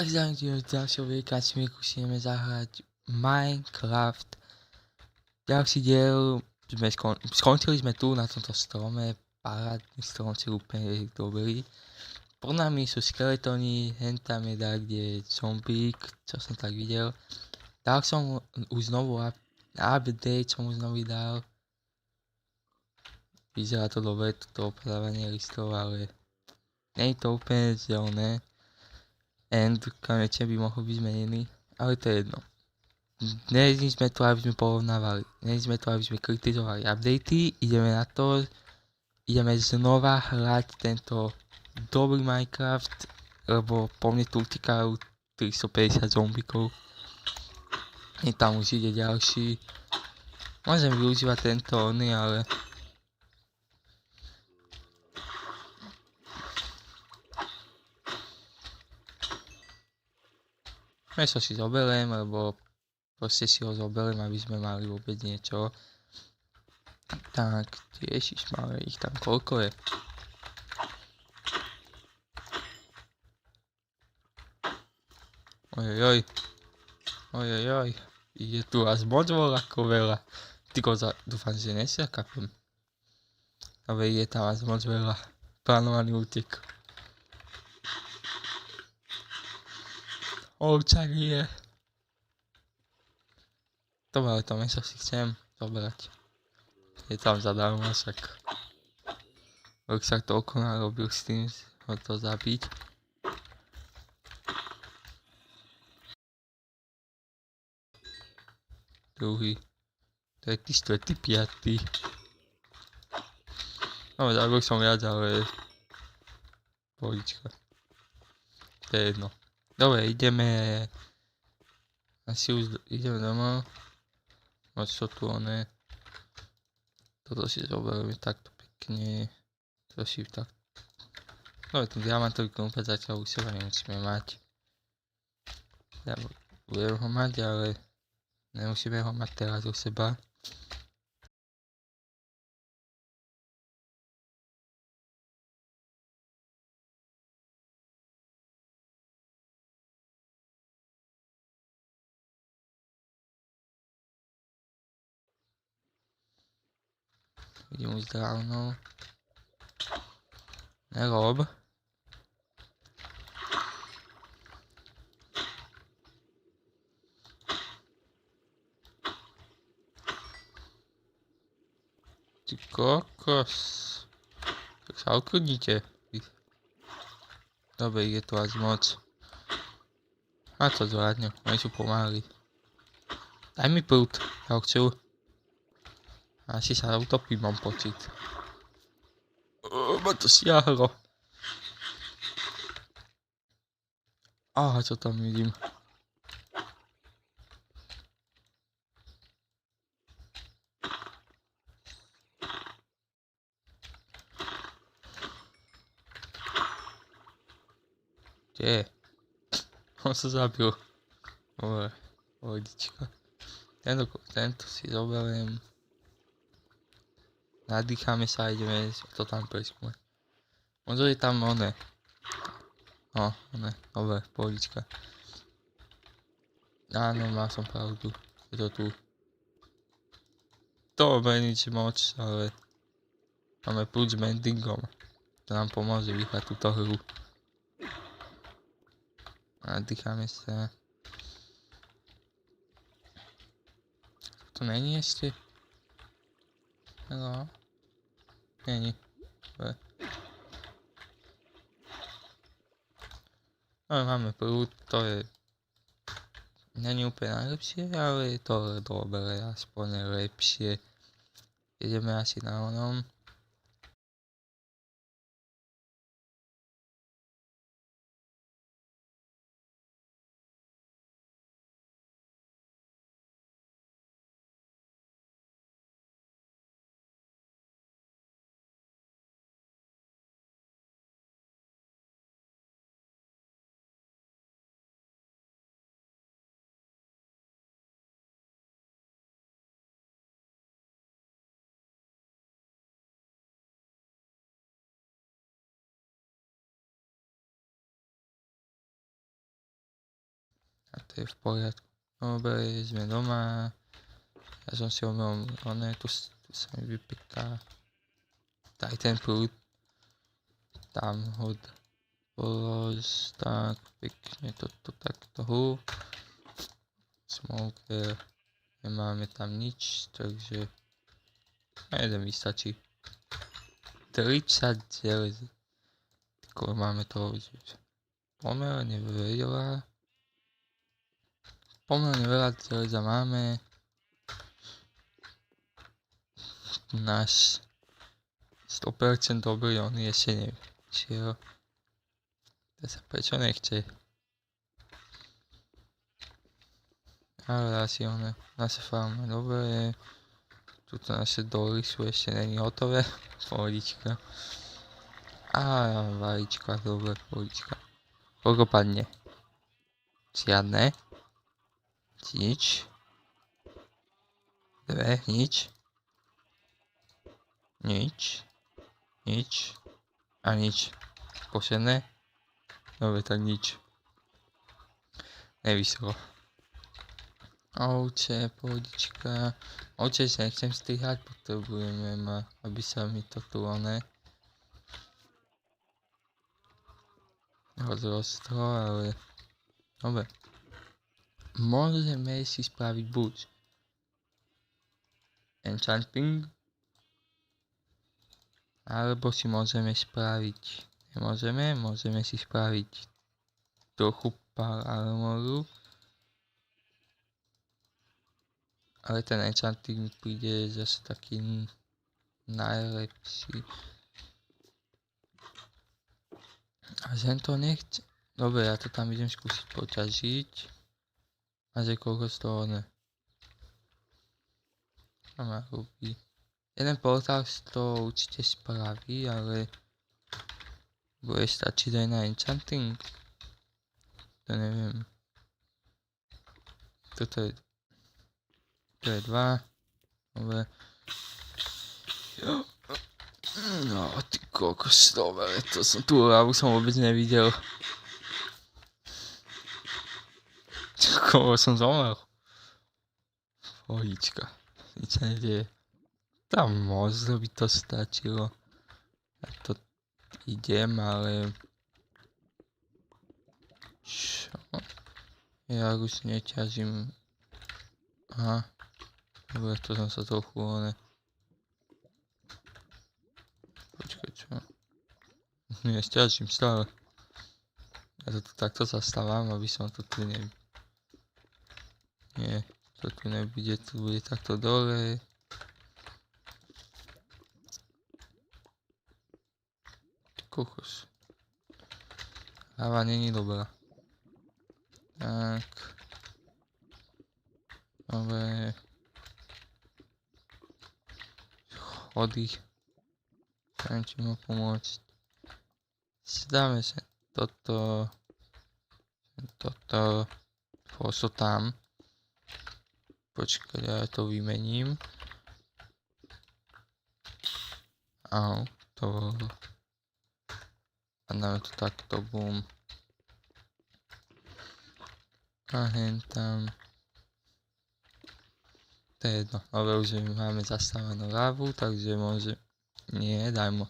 V ďalšom videjka skúsime zahrať Minecraft. Ďalší diel, skončili sme tu na tomto strome, parádny strom si úplne dobrý. Pod nami sú skeletóny, hen tam je kde zombík, čo som tak videl. Dal som už znovu update, som už znovu dal. Vyzerá to dobre, toto opravanie listov, ale nie je to úplne zelené. End konečne by mohol byť zmenený, ale to je jedno. Dnes sme tu, aby sme porovnávali, dnes sme tu, aby sme kritizovali updaty, ideme na to, ideme znova hrať tento dobrý Minecraft, lebo po mne tu utekajú 350 zombikov. I tam už ide ďalší. Môžem využívať tento oný, ale meso si zoberiem, lebo proste si ho zoberiem, aby sme mali vôbec niečo. Tak, ježišmarja, ich tam koľko je? Ojojoj, ide tu až moc ako veľa. Dúfam, že nesiakapem. Ale je tam až moc veľa. Plánovaný útek. Ovčak je. Dobre, ale to meso si chcem zobrať. Je tam zadarmo, však. Ak sa toľko narobil s tým, ho to zabiť. Druhý. Tretí, štvrtý, piatý. No, zabil som viac, ale pohodička. To je jedno. Dobre, ideme. Asi už ideme domov. Moc to tu oné. Toto si zoberieme takto pekne. To si tak. Dobre, ten diamantový krumpec zatiaľ u seba nemusíme mať. Ja budem ho mať, ale nemusíme ho mať teraz u seba. Idem už dávno. Nerob. Ty kokos. Tak sa uklidnite. Dobre, je tu až moc. A to zvládne, oni sú pomáhali. Daj mi prúd, ja ho chcú. Asi sa utopí, mám pocit. Ma to siahlo. Čo tam vidím. Kde je? On sa zabil. Dobre, pohodička. Tento si zoberiem. Nadýchame sa a ideme to tam preskúmať. Možno je tam oné. Dobre, pohodička. Áno, mal som pravdu. Je to tu. Dobre, nič moc, ale máme plus s mendingom. To nám pomôže vyhrať túto hru. Nadýchame sa. To není ešte? Hello? Není. Dobre. No, máme prúd, to je. Není úplne najlepšie, ale je to dobre, aspoň lepšie. Ideme asi na onom. to je v poriadku. Dobre, sme doma. Ja som si omrel, tu sa mi vypeká. Daj ten prúd. Tam ho polož, tak pekne toto takto. Smoker. Nemáme tam nič, takže jeden vystačí. 30 železa. Máme toho pomerne veľa. Pomerne veľa železa máme. Náš 100% dobrý, on ešte nevie. Čiže to sa prečo nechce. Ale asi naša farma dobre. Tuto naše doly sú ešte není hotové. Pohodička. A vajíčka, dobre, pohodička. Koľko padne? Žiadne. Nič. Dve, nič. Nič. Nič. A nič. Posledné. Dobre, tak nič. Nevyselo. Ovče, pohodička. Ovče sa nechcem strihať, potrebujeme aby sa mi to tu rozrostlo, ale dobre. Môžeme si spraviť buď enchanting, alebo si môžeme si spraviť trochu pár armoru. Ale ten enchanting mi príde zase taký najlepší. A že to nechce. Dobre, ja to tam idem skúsiť poťažiť. A že koľko z toho ma robí. Jeden portál z toho určite spraví, ale bude stačiť aj na enchanting. To neviem. To je 2. Dobre. No, ty kokos, dobre, to som tú hlavu vôbec nevidel. Koho som zomrel. Pohodička. Nič sa nedieje. Tam možno by to stačilo. Ja to idem, ale... Čo? Ja už neťažím. Aha. Dobre, to som sa trochu Počkaj, čo? Nie, stiažím stále. Ja to takto zastávam, aby som to tu Nie, to tu nebude, to bude takto dole. Ty kokos. Hlava není dobrá. Tak. Dobre. Schody. Neviem, či mu pomôcť. Dáme sa toto. Tam. Počkaj, ja to vymením. Au, to. A dáme to takto, bum. A hen tam. To je jedno, ale už máme zastávanú hlavu, takže nie, dajmo.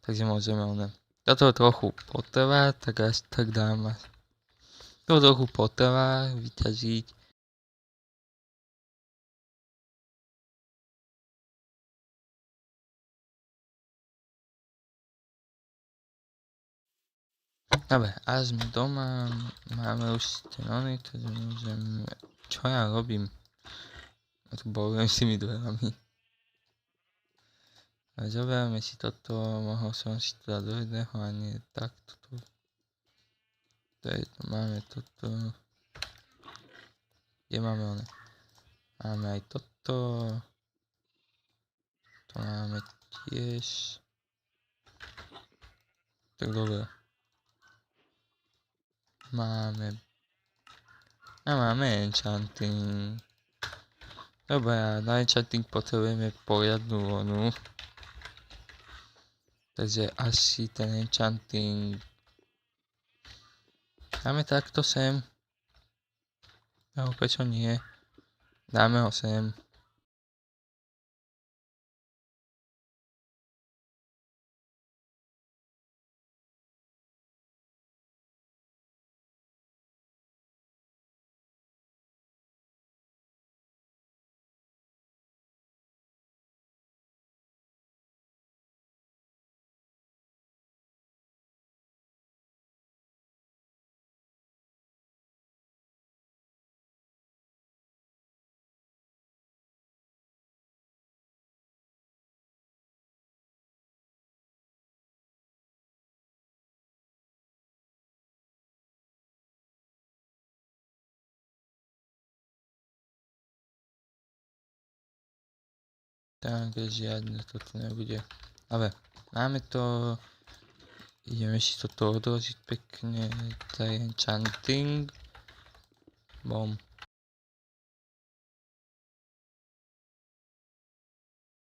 Takže môžeme toto trochu potrvá, tak dám. To trochu potrvá vyťažiť. Dobre, a sme doma, máme už stenony, takže môžeme... Čo ja robím? Ja tu bojujem s tými dverami. A zoberieme si toto, mohol som si to dať do jedného a nie takto. Máme toto. Kde máme Máme aj toto. To máme tiež. Tak dobre. Máme enchanting. Dobre, a na enchanting potrebujeme poriadnu Takže asi ten enchanting dáme takto sem. No prečo nie? Dáme ho sem. Takže žiadne toto nebude. Ale máme to. Ideme si toto odložiť pekne. To je enchanting. Bom.